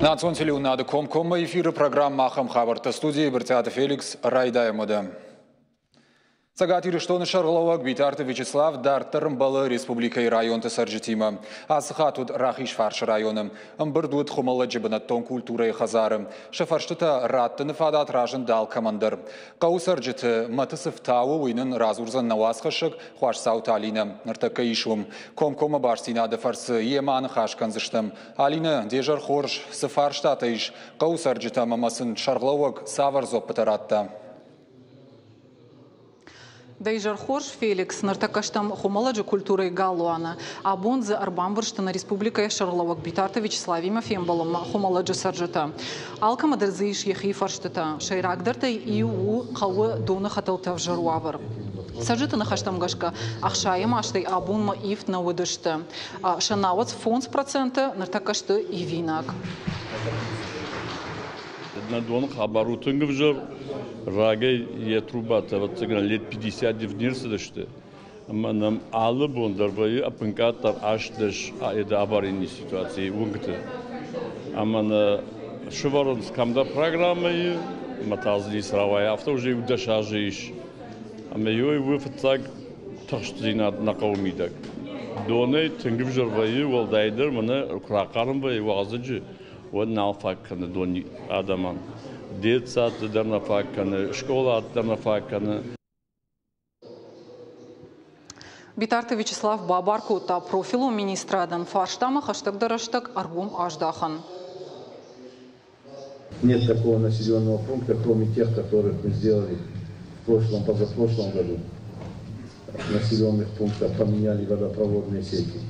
Национ телеунады Комкома эфиры программа Ахам Хабарта студии Бертиата Феликс Райдаемода. Сагат Ириштоны Шарголовак Битарты Вячеслав Дартармбалы Республикой районты Сарджитима. Асхатуд Рахиш Фарш районом. Амбырдуд Хумала Джибанаттон культуры Хазарым. Шафарштыта Раттыны Фадат Ражен дал командир. Кау Сарджиты Матысыв Тау Уйнын Разурзан Навасхашык Хуаш Сауталина. Нартака Ишум. Комкома Барсинады Фарсы Еманы Хашканзыштым. Алина Дежар Хорш Сафарштатыш. Кау Сарджита Мамасын Шарголовак Саварзоп Патаратта. Дейжар Хорш Феликс нартакаштам хумаладжи культуры галуана, а бонзы арбамбурштана республика Шарловак Битарта Вячеславима Фембалом хумаладжи сарджата. Алка мадерзиш ехи фарштата, шайрагдерта и у хауы дона хаталтав жаруавар. Сарджата нахаштам гашка, ахшаем аштай абунма ифт на выдышта. Шанавац фонс процента нартакашты и винак. На дон хабару тынгвжар Рагай ятрубата вот цыган лет 50 в нирсдашты. Нам алы бондарбай апынкатар аштыш это аварийной ситуации унгты. Амана шуварон скамда программы матазли сравая авто уже удашажиш. Амеёй выфтаг таштрина на каумидак. Доны тынгвжар вай волдайдер мана кракарым вай вазыжы. Вот нафак на дони адаман. Детсад дарнафакканы, школа дарнафакканы. Битарты Вячеслав Бабарку та профилу министрадан фарштама хаштаг-дараштаг арбум аждахан. Нет такого населенного пункта, кроме тех, которых мы сделали в прошлом, позапрошлом году. Населенных пунктов поменяли водопроводные сети.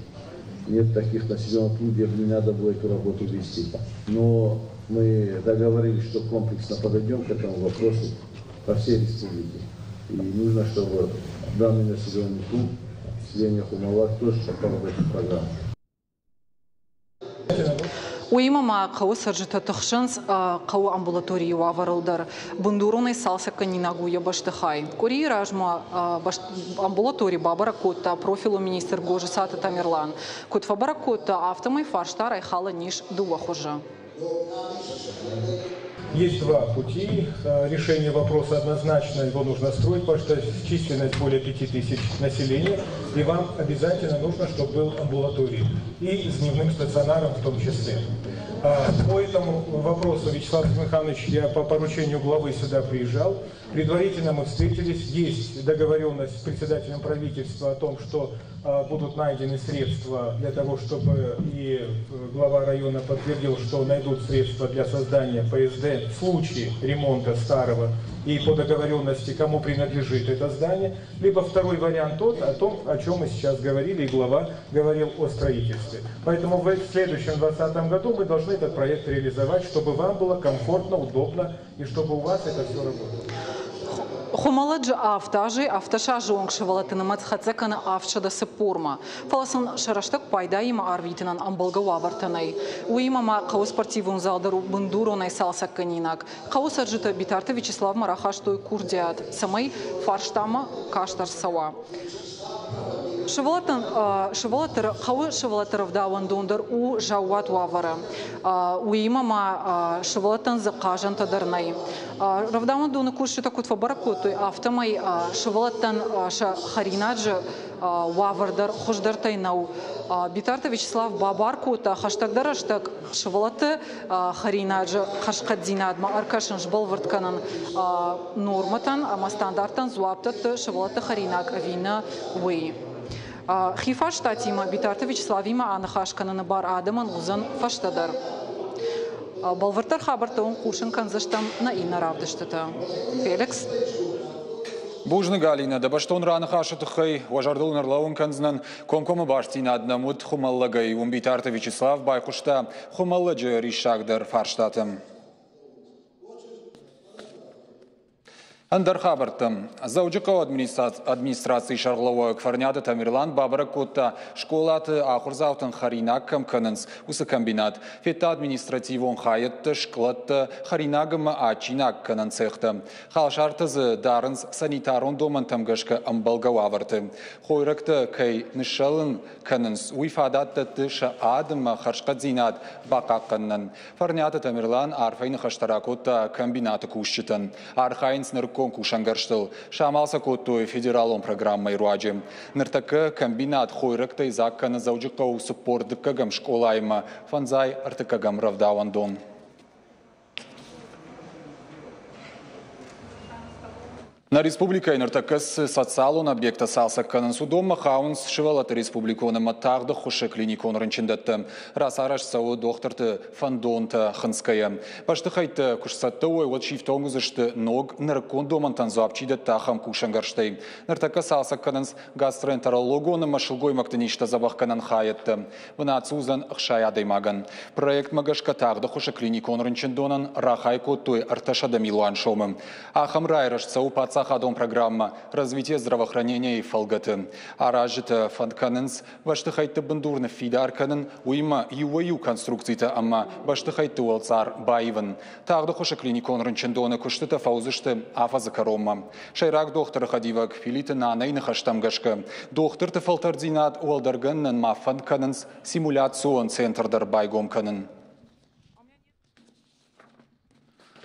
Нет таких населенных пунктов, где не надо было эту работу вести. Но мы договорились, что комплексно подойдем к этому вопросу по всей республике. И нужно, чтобы данный населенный пункт, население Хумалак, тоже попал в эту программу. Уимама кау сарджита тахшанс кау амбулатории ваваралдар. Бундуроной салса канинагу ябаштахай. Кори ражма амбулатории бабаракота профилу министр Гожисата Тамерлан. Кот фабаракота автомой фарштар айхала ниш дуахужа. Есть два пути решения вопроса однозначно, его нужно строить, потому что численность более 5000 населения, и вам обязательно нужно, чтобы был амбулаторий, и с дневным стационаром в том числе. По этому вопросу, Вячеслав Михайлович, я по поручению главы сюда приезжал, предварительно мы встретились, есть договоренность с председателем правительства о том, что будут найдены средства для того, чтобы и глава района подтвердил, что найдут средства для создания ПСД в случае ремонта старого и по договоренности, кому принадлежит это здание. Либо второй вариант тот, о том, о чем мы сейчас говорили, и глава говорил о строительстве. Поэтому в следующем 2020 году мы должны этот проект реализовать, чтобы вам было комфортно, удобно и чтобы у вас это все работало. Хумаладжи автажи, автошажи оңшывалатыны мацхацеканы автшада сыпорма. Фаласын шараштак пайда има арвитинан амбалгава вартанай. Уимама қау спортивун залдару бундуронай салсак канинак. Қау сарджита Битарты Вячеслав Марахаштой курдиат. Самай фарштама каштар сава. Қауы шывалатыров дауан дондар у жауат вавара. Уимама шывалатан зақажан тадарнай. Равдауан доны куршита кутва баракотой автомай шывалатан харинаджи вавардар хождар тайнау. Битарты Вячеслав Бабаркута хаштагдар аштаг шывалаты харинаджи хашкадзинадма аркашын жбалвартканан норматан, ама стандартан зуаптат шывалаты харинак авина уэй. Хифа штатима Битарты Вячеславима анахашкананы бар адаман узан фаштадар. Балвартар хабартаун кушын канзаштам на ина равдыштата. Феликс. Бужны Галина, да баштон раны хашытыхай, важардыл нарлауын канзнан, комкомы баштина аднамуд хумаллагай, Битарты Вячеслав байқушта хумалладжы ришагдар фарштатым. Андар хабартым. Заучықау администрации шарғылауы кварняды Тамирлан бабыры көтті школаты ақырзаутын харинаккам көнінс усы комбинат. Фетта административон хайытты школатты харинагымы ачинак көнін цехты. Халшартызы дарынс санитарон домын тамгышқы амбалгау авырты. Хойрыкты кай нышалын көнінс уйфадатты ша адымы харшқа зинат бақа көнін. Фарняды Тамирлан арфайны хаштара көтті комбинаты күшчітін. Архайын сныркон кушангарштыл. Шамалса көтті федералон программай руаджи. Ныртакы комбинат хойрыкты закканы заучықау суппордыккагам школайма фанзай артыкагам равдавандон. На республика инертакыс социалон объекта салса канын судома хаунс шывалаты республиконы матағды хушы клиникон рынчындатты. Рас араш сауы докторты фандонта хынская. Башты хайты кушсатты ой вот шифтоңызышты ног ныркон домантан зуапчиды тахам кушангарштай. Ныртакы салса канынс гастроэнтерологоны машылгой мактыништа забахканан хаятты. Вына цузан ықшай адаймаган. Проект магашка тағды хушы клиникон рынчындонан рахай коттой арташада милуан шомым. Ахам райраш сау паца ходом программа развития здравоохранения и фалгаты. Аражита фанканенс баштыхайты бандурны фидарканын уйма юваю конструкцийта амма баштыхайты уалцар байвын. Тағды хоша клиникон рынчындоны күштіті фаузышты афазы карома. Шайрак докторы хадивак филиты нанайны хаштамгашка. Докторты фалтардзинат уалдарганнын ма фанканенс симуляцион центрдар байгомканын.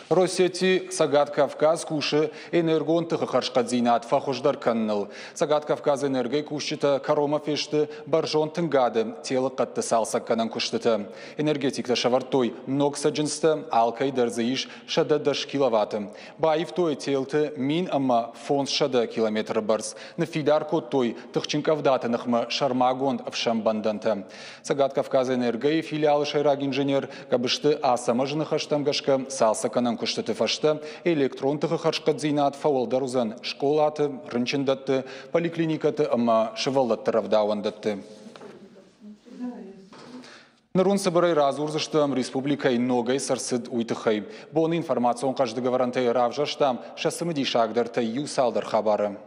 Росети Сагат Кавказ куши энергон тыхы харшкадзинат фахуждар канныл. Сагат Кавказ энергей кушчита карома фешты баржон тынгады телы қатты салсак канан куштыты. Энергетикта шавартой ног саджинсты алкай дарзаиш шада даш киловатты. Байв той телты мин ама фонс шада километр барс. На фидар кот той тыхчинкавдаты нахма шармагонд авшамбанданты. Сагат Кавказ энергей филиалы шайраг инженер габышты асамажны хаштамгашка салсак канан күштіті фашты, электронтығы харшқадзинат фауалдарузан школаты, рынчындатты, поликлиникаты, ама шывалатты равдауандатты. Нарун собирай разурзыштам республикай ногай сарсыд уйтыхай. Бон информацион кажды говорантай равжаштам шасымыди шагдартай юсалдар хабары.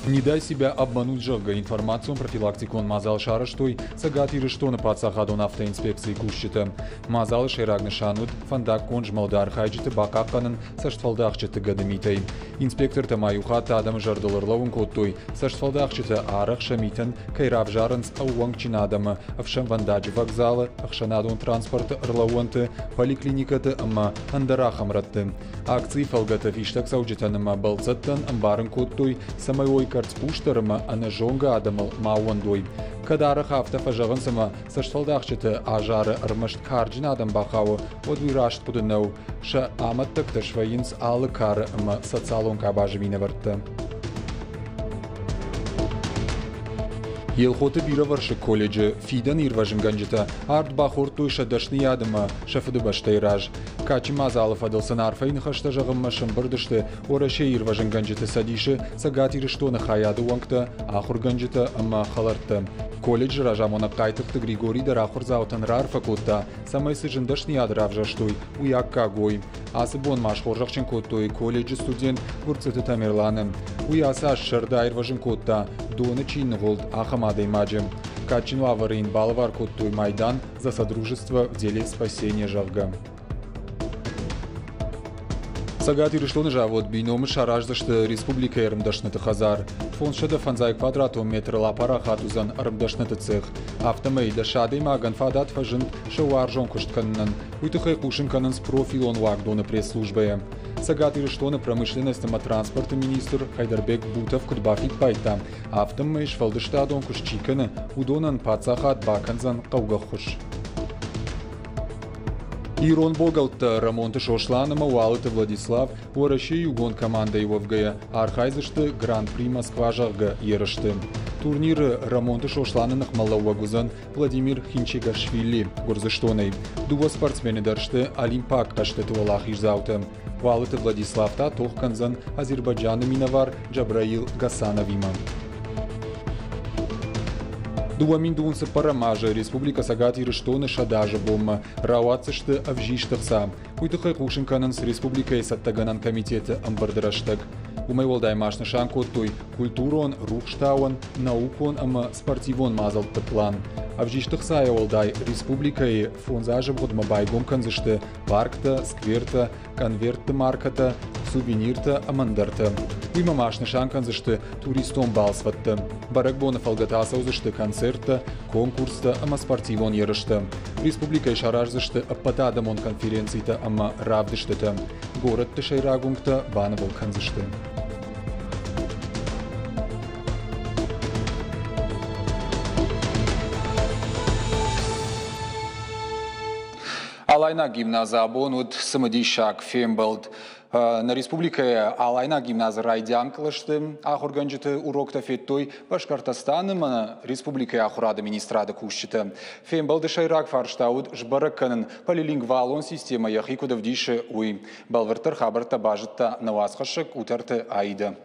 Не дай себя обмануть жага. Информацию профилактикон мазал шараштой сагат ирыштоны пацахадон автоинспекции кушчиты. Мазал шайрагны шанут фандак конж малдар хайджиты бакакканын саштфалдахчыты гадымитай. Инспектор тамаюхат адам жардылырлауын коттой саштфалдахчыты арах шамитын кайрав жарынс ауангчин адамы авшам вандаджи вокзалы ахшанадон транспорты ырлауанты поликлиникаты ама андарахам ратты. Акции фалгата фиштак сауджитаныма балцаттан амбарын коттой самайой Пуштарыма аны жонга адамыл мауандой. Кадарах автофажағын сама сашталдақчыты ажары ырмышт карджин адам бақауы одвирашт кудынау ша аматтық ташвайынс алы кары ымы социалон кабажы міне вартты. Елхоты бираваршы колледжі фидан ирважын ганджита арт бахортуй шадашны ядыма шафыды баштайраж. Качи мазалов адылсын арфайны хаштажағымма шымбырдышты ораше ирважын ганджита садиші сагат ирыштоны хаяды уаңкты ахур ганджита ымма халартты. Колледж ражамона кайтықты Григорий дарахур заутан рар факутта самайсы жындашны яды равжаштой уякка гой. Асы бон машхоржақчын коттой колледжі студент гурцыты Тамерланы. Уясы ашшырда ирважын котта доны чинны голд ахамадой маджим. Качину аварин балвар коттой майдан за содружество в деле спасения жавга. Сагат ирыштоны жавод биномы шараждашты республика ырымдашныты хазар. Фоншада фанзай квадратом метр лапара хатузан ырымдашныты цех. Автомейда шадый маган фадат фажын шауаржон куштканнан. Уйтыхай кушинканан с профилон вагдоны пресс-службая. Сагат ирыштоны промышленности транспорта министр Хайдарбек Бутов кудбафит пайта. Автомейш фалдыштадон кушчиканы удонан пацахат баканзан каугахуш. Ирон Богалта ремонты шошланыма уалыты Владислав ораши югон команда Ивовгая архайзышты Гран-при Москва жағғы ерышты. Турниры ремонты шошланыных Малауагузан Владимир Хинчигашвили гурзыштоной. Дува спортсмені даршты Олимпак каштеты валах изауты. Уалыты Владиславта тоққанзан Азербайджаны миновар Джабраил Гасановима. Дуамин дунсы парамажа республика сагати рештоны шадажа бомма рауатсышты авжиштахса. Уйтыхай кушинканын с республикой саттаганан комитеты амбардыраштаг. Умай волдай машны шанкоттой культурон, рухштауан, наукон, ама спортивон мазалты план. Авжиштахсая волдай республикой фонзажа входма байгом канзышты паркта, скверта, конвертты марката, сувенирта, амандарта. Уйма машны шанканзышты туристон балсватты. Баракбона фалгатаса узышты концертта, конкурста, ама спортивон ерышты. Республикой шаражзышты аппатадамон конференцийта, ама равдыштыта. Город-ты шайрагунгта банавол канзышты. Алайна гимназа абонут самадишак фембалд. На республике Алайна гимназа райдянклышты ахурганжыты урокта феттой Башкортостаным республика ахурада министрада кушчыты. Фембалды шайрак фарштауд жбаракканын полилингвалон система яхикудов диши уй. Балвартар хабарта бажытта навасқашык утарты айда.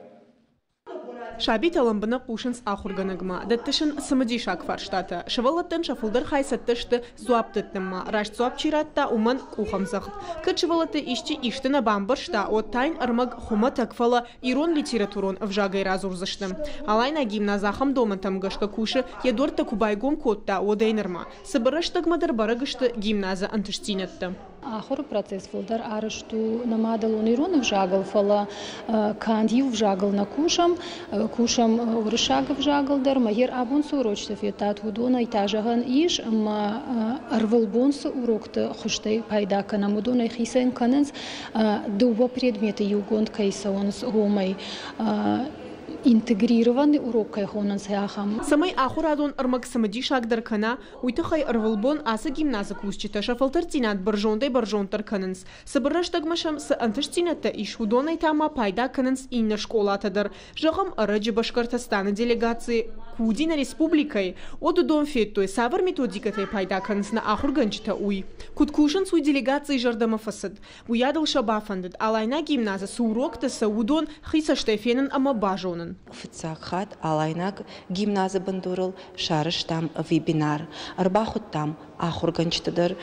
Шабит аламбына кушынс ахурганагма, даттышын самадишак фарштата. Шавалаттын шафулдар хайсаттышты зуаптыттымма, раш зуапчиратта уман кухамзахт. Кычывалаты ишчи иштына бамбыршта, от тайн армаг хума такфала ирон литературон вжагай разурзыштым. Алайна гимназахам домантам гашка кушы, едорта кубайгом котта одайнырма. Сабырыштагмадар барагышты гимназа антыштинетті. Ахор процесс фолдар арешту намадалон ирон вжагал фала кандив вжагал на кушам урышаг вжагал дар магер абонсу урочтов етат худона итажаган иш ама арвалбонсу урокты хуштай пайда канамудона хисен каненс дуба предметы югонд кайсаонс гомай интегрированный урок кайхонан сяхам. Самай ахурадон армак самадишак даркана, уйтахай арвалбон аса гимназа кусчита шафалтартинат баржондай баржонтар каненс. Сабырраштагмашам с антыштинатта иш худонай тама пайда каненс инна школатадар. Жагам араджи Башкортостана делегации Кудина республикой от дом феттой савар методикатай пайда каненс на ахурганчита уй. Куткушан суй делегации жардама фасад. Уядал шабафандат Алайна гимназа сурокта саудон хиса штефенен ама бажонен. Фцахат Алайнак гимназа бандурал шарыш там вебинар. Арбахут там ахурганчтадар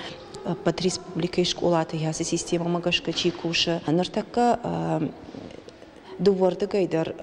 под республикой школата ясы система магашка чикуша. Нартака дуворда гайдар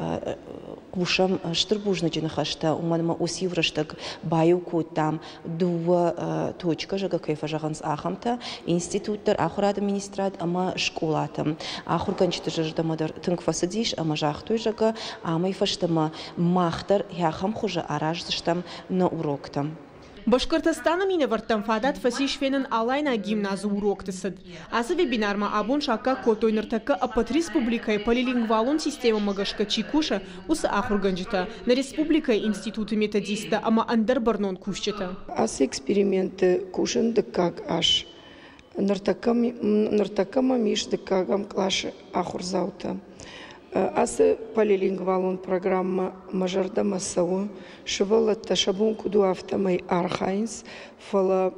кушам штырбужна джинахашта уманма усивраштаг баюку там дуа точка жага кайфа жаганс ахамта институттар ахурад администрат ама школата ахурганчты жаждамадар тынкфасадиш ама жахтой жага ама ифаштама махтар яхам хужа аражзыштам на уроктам. Башкортостана мине вартам фадат фасишфенен Алайна гимназа уроктысыд. Аса вебинарма абон шака котойныртака апат республикай полилингвалон система магашка чикуша уса ахурганжита. На республикай институты методиста ама андар барнон кушчета. Аса эксперименты кушен дыкак аш. Ныртакама миш дыкагам клаши ахурзаута. Аса полилингвалон программа мажарда масау шевала ташабун куду автомай архайнс фала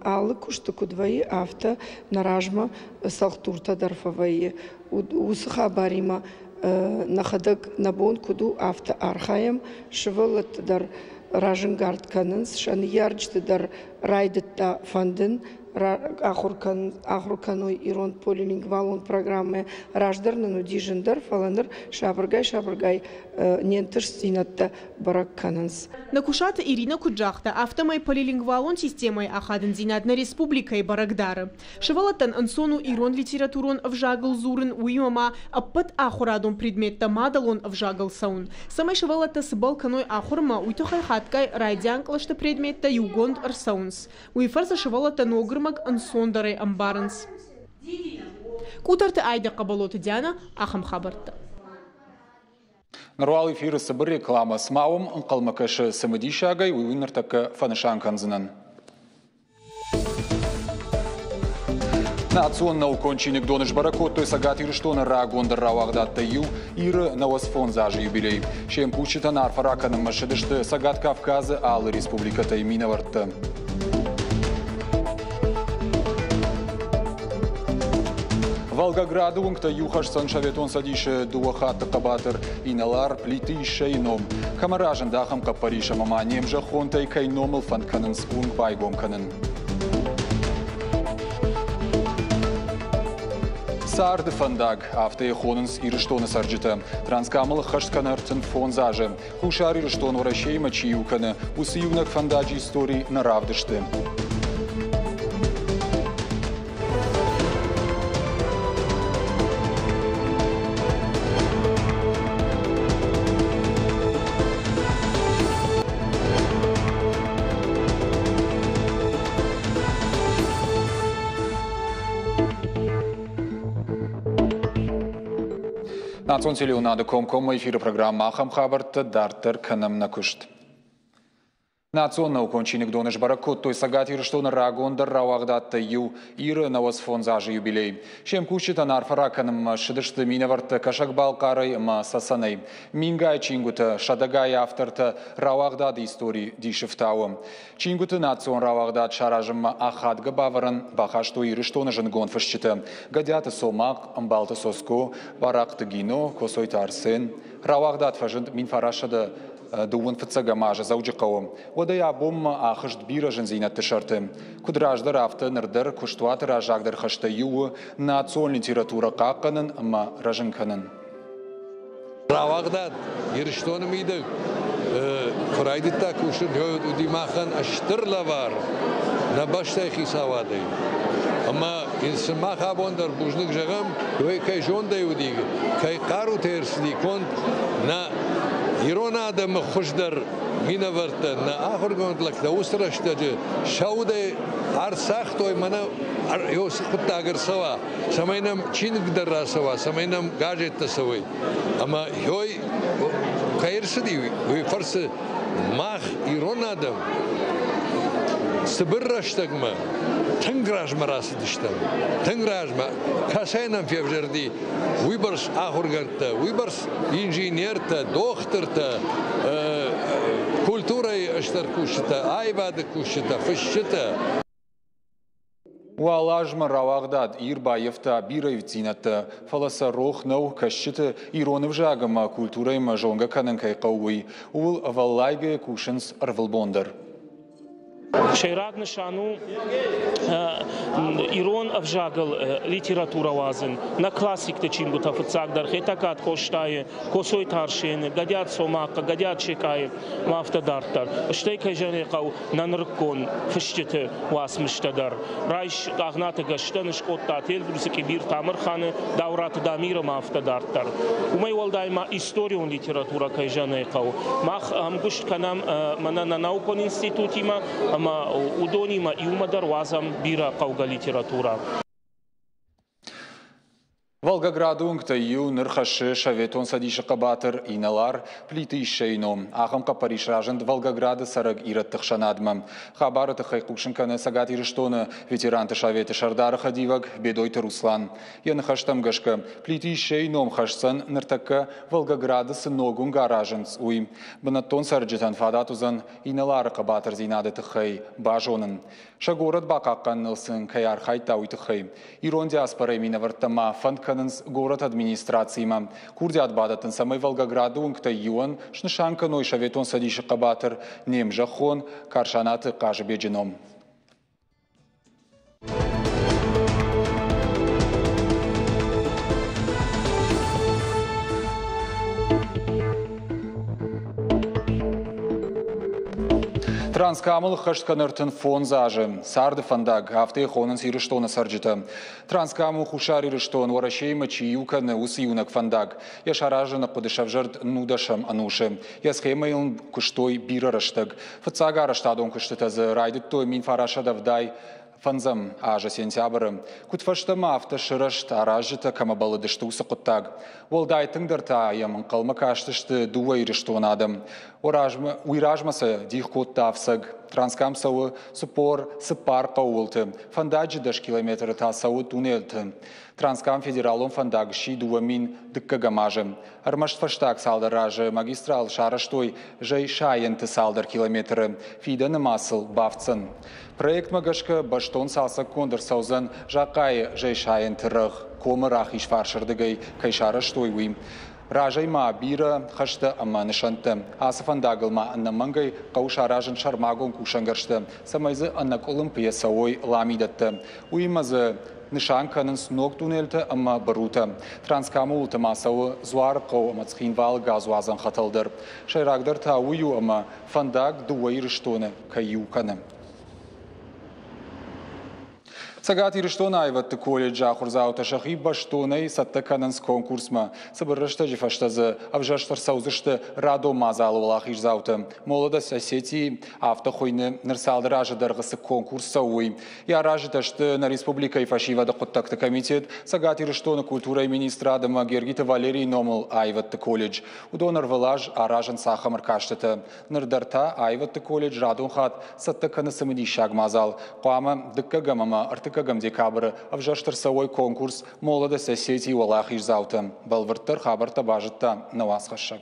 алы кушты кудваи авто наражма салтурта дарфаваи усха барима нахадак набон куду авто архаем шевала дар раженгард каненс шан ярджты дар райдетта фанден ахурканой ирон полилингвалон программы раждарны дижендар фаланыр шабыргай нентыш стинатта барак кананс. Накушата Ирина Куджахта автомай полилингвалон системой ахадын зинат на республикой барагдары. Шевалатан ансону ирон литературон вжагал зурын уймама аппат ахурадон предметта мадалон вжагал саун. Самай шевалата с балканой ахурма уйтухай хаткай райдянклашта предметта югонд арсаунс. Уйфарса шевалата ногр ансондарай амбаранс. Кутарты айда кабалоты Диана ахам хабарта. Наруал эфиры сабыр реклама с мауым ынқалмакашы самадишагай уйвыныртака фанышан канзынан. Национна укончиник доныш баракоттой сагат ирыштона рагондар равагдатта ю иры навосфон зажи юбилей. Шем пучита нарфараканым машидышты сагат Кавказы алы республиката иминаварты. Волгограду уңкта юхаш саншаветон садише дуахатты қабатыр иналар плиты шейном. Камаражын дахам капариша мама немжа хонтай кайномыл фантканын спунг байгомканын. Сарды фандаг авте хонынс ирыштоны сарджыты. Транскамыл хаштканартын фонзажы. Хушар ирыштон вращей мачиюканы. Усиюнак фандаджи истории наравдышты. Национ телеунады.com эфиры программа Ахам Хабарты Дартер Канам Накушт. Национ наукончиник доныш баракут той сагатир, что на рагондар равагдатта ю иры на фонзажи юбилей. Чем кучита нарфараканым шидышты минаварта кашакбалкарай ма сасанай. Мингай чингута шадагай авторта равагдат истории дишифтауым. Чингута национ равагдат шаражым ахадга баваран бахашто иры, что на жангон фашчита. Гадята сомак, амбалта соско, баракты гино, косой тарсен. Равагдат фажент минфарашада دوون فتساقا ماجا زوجي قوم ودا يعبوم آخشت بيرا جنزينة تشارتم كدراج در رافتا نردر كشتوات راجاق در خشتا يو ناتسول لتيراتورا قاقنن اما راجن كنن راواغداد يرشتون ميدك فرايدتا كوشن هود وديماخن اشتر لوار نباشتا خيساوادي اما انسان ما خابون در بوجنك جغم وي كي جون دا يوديگ كي قارو تيرسدي كونت نا ایران آدم خوشدار مینورد نه آخر گوند لکه اوستراشته جه شاوده ارساخت وی منو یوس خود تاگر سوا سماینم چین قدر را سوا سماینم گاجت سوی اما هوی کایرسدی وی فرس ماخ ایران آدم سبرشتگ ما تنگراج مراس داشتم تنگراج ما کاسینم فیوجردی ویبرس آخرگنت ویبرس انجینیر تا دکتر تا کلتورای اشترکوشتا آیباد کوشتا فشتا Уалажма равагдад ирбаевта бирайвцинатта фаласа рох нау кашчита иронов жагама культурай мажонга кананкай қауи ул валлайге кушинс арвалбондар. شيراد نشانو إيران أفجاغل ليتراتورا وازن نا كلاسيك تشينغو تفتساق در خيتاكات كوشتاي كوسوي تارشين غديات سوماقا غديات شكاي مافتا دارتر اشتاي كيجانيقاو نانركون فشتت واس مشتدر رايش قاغنات غشتنش قوتا تيل بروسي كبير تامر خانه دورات دامير مافتا دارتر ومي والدايما историю литература كيجانيقاو ماخ هم گشت کنم منانا ناوكون انستيتوتيما اما удонима и умадар вазам бира қауга литература. Волгограду уңкта ю нырхашы шаветон садишы қабатыр иналар плиты шейном. Ахам қапариш ражынд Волгограды сараг ираттық шанадмам. Хабары тұқай қушынканы сагат ирыштоны ветеранты шаветы шардары хадиваг бедойты Руслан. Яны хаштам гашка плиты шейном хашсан ныртакка Волгограды сыногун гаражынс уй. Бынаттон сарджитан фадатузан иналары қабатыр зинады тұқай бажонын. Шагород бақаққан нылсын каяр хайта уйтықай. Ирон диаспорай минавырттама фандканынс город администрацияма. Курдиат бадатын самай Волгограду уңкта юан шнышанка ной шаветон садиши қабатыр нем жахон каршанаты қажы беджином. Транскамыл хаштканыртын фонзажы. Сарды фандаг авте хонын сирыштоны сарджита. Транскамыл хушар ирыштон варашейма чиюканы усиюнак фандаг. Яшаражына подышавжырд нудашам анушы. Ясхемайлын куштой бирарыштаг. Фыцага раштадон куштытазы райдык той мин фарашадавдай фанзам ажа сентябры. Кутфаштама авто шырышт аражыта камабалы дышты усы құттаг. Волдайтың дырта аямын қалма каштышты дуа ирыштон адам. Уйражмасы дих котта авсаг. Транскам сауы спар қауылты. Фандажы 10 километр тасауы тунелті. Транскам федералон фандагши дуамин дыккагамажы. Армаштфаштак салдаражы магистрал шараштой жай шайынты салдар километры. Фиданы масыл бавцын. Проект магашка баштон салса кондыр саузан жақай жай шайынты рық. Комырах ишфаршырдыгай кайшараштой уим. Ражай ма бира хашта амма нишанты. Асыфандагыл ма анна мангай қауша ражын шармагон кушангаршты. Самайзы анна колымпия сауой ламидатты. Уимазы нишанканын сног тунелті амма барута. Транскаму ултымасауы зуарып қау амацхинвал газуазан хаталдыр. Шайрагдар тауыю амма фандаг дуайрыштоны каюканы. Цагат ирштона айватты колледжа хурзаута шахи баштонай саттакананс конкурсма. Сабырышта жифаштазы авжаштар саузышты радо мазалы олах ижзауты. Молодость Осетии автохойны нырсалдыражы дарғысы конкурс сауы. Я ражыташты на республика и фашивада құттақты комитет цагат ирштона культура и министра адама Гергита Валерий номыл айватты колледж. Удонар валаж аражын сахамыр каштыты. Нырдарта айватты колледж радон хат саттаканы самыди шаг мазал. Қуама дыкка гамама Кагам декабры авжаштыр сауой конкурс молодость Осетии олах ижзауты. Балвырттыр хабарта бажытта навас хашак.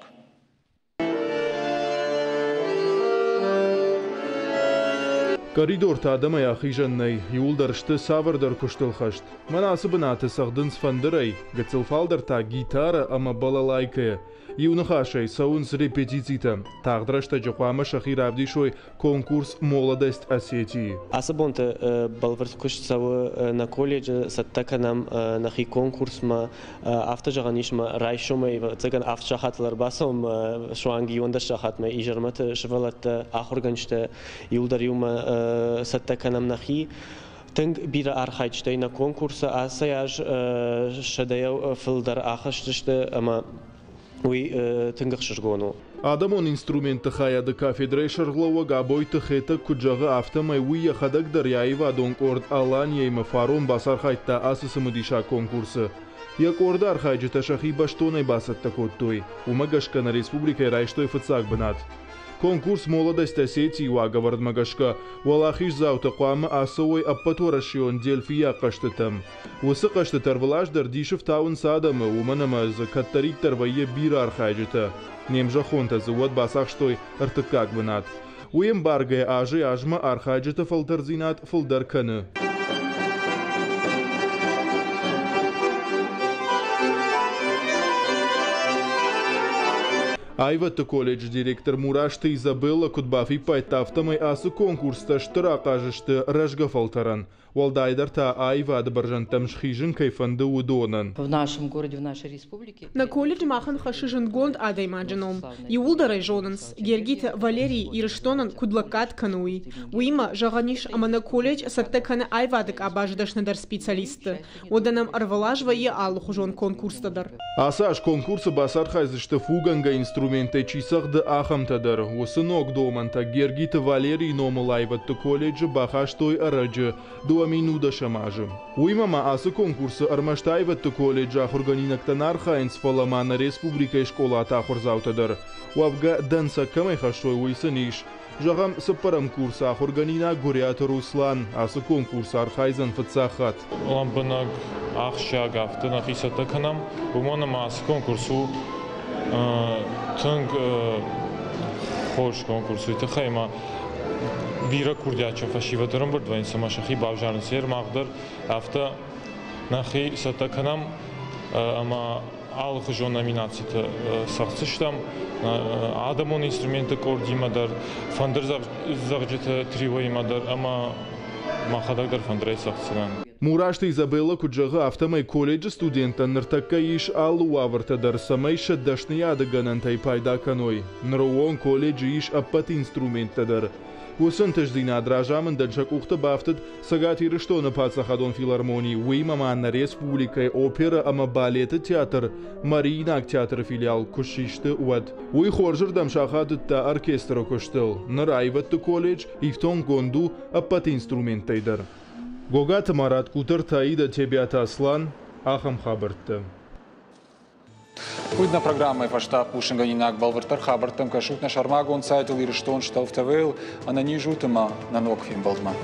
Коридор та адамай ахижаннай, юлдаршты савырдар куштылхашт. Манасыбынаты сағдынс фандырай, гацылфалдар та гитара ама балалайкая. Юнахашай саунс репетицита. Тағдырашта жоқуама шахир авдишой конкурс «Молодость Осетии». Асыбонты балвард кушт савы на колледже саттаканам нахи конкурсма автожағанишма райшомай цыган автошахатлар басом шуанги йонда шахатма ижарматы шывалатта ахурганшта юлдар юма саттаканам нахи. Тынг бира архайчтай на конкурса асаяж шадаяв филдар ахаштышты ама Адамон инструменты хаяды кафедрай шарглауа габойты хета куджағы автомай уия хадак даряева адонг орд алан ейма фарон басар хайтта асысымы диша конкурсы. Як орда архайджыта шахи баштонай басатта коттой. Умагашка на республикай райштой фыцак бынат. Конкурс «Молодость Осетии» уаговард магашка. Валахиш заута қуамы асауой аппаторашион дельфия қаштытым. Осы қаштытар валаждар дишев таун садамы уманамазы каттариктар вайе бира архайджыта. Немжа хонтазы уад басақштой артыкак бынат. Уем баргай ажы ажма архайджыта фалдарзинат фалдар каны. Айватты колледж директор Мурашты Изабелла Кутбафи пайтафтамай асы конкурста штыра кажышты ражга фалтаран. Валдайдар та айвады баржантам шхижин кайфанды удонан. В нашем городе, в нашей республике. На колледж махан хашижин гонд адаймаджином. Иулдарай жонанс, Гергита Валерий ирштонан кудлакат кануи. Уима жаганиш амана колледж саттакана айвадык абаждашнадар специалисты. Оданам арвалажва и алухужон конкурстадар. Асаш конкурса басар хайзышты фуганга инструменты чисахды ахамтадар. Осынок доманта Гергита Валерий номал айватты колледжі бахаштой араджы. Минуда шамажы. Уймама асы конкурсы армаштайватты колледжа хурганинактан архайнс фаламана республика школа атахурзаутадар. Уавга данса камай хашой уйсаниш. Жағам сыппарам курса хурганина гурят Руслан асы конкурс архайзан фыцахат. Ламбанаг ахшаг автонах исатаканам уманама асы конкурсу тынг хош конкурсу итахайма Бира курдяча фашива дарам бурд ва инсама шахи бавжарнсер мағдар афта нахи сатаканам ама алхы жон номинацията сақсыштам адамон инструменты кордимадар фандыр завжыты тривоимадар ама махадагдар фандрай сақсынан. Мурашты Изабелла Куджага автомай колледжа студента ныртакка иш алу авартадар самай шаддашны ядыганантай пайда каной. Нруон колледжа иш аппат инструментадар. Усын таждина дражамын даншак ухта бафтад сагати рыштона пацахадон филармонии уймаманна республикай опера ама балеты театр Маринак театр филиал кушишты уад. Уй хоржыр дамшахадытта оркестра куштыл. Нарайватты колледж ифтон гонду аппат инструментайдар. Гогат Марат Кутер Таида Тебят Аслан Ахам Хабарты. Уйдна программа фаштаб Пушинганинак Балвартар Хабартам Кашут на Шармагон сайтил и Рештон Шталфтавейл, а на нижутыма на Нокфим Балдма.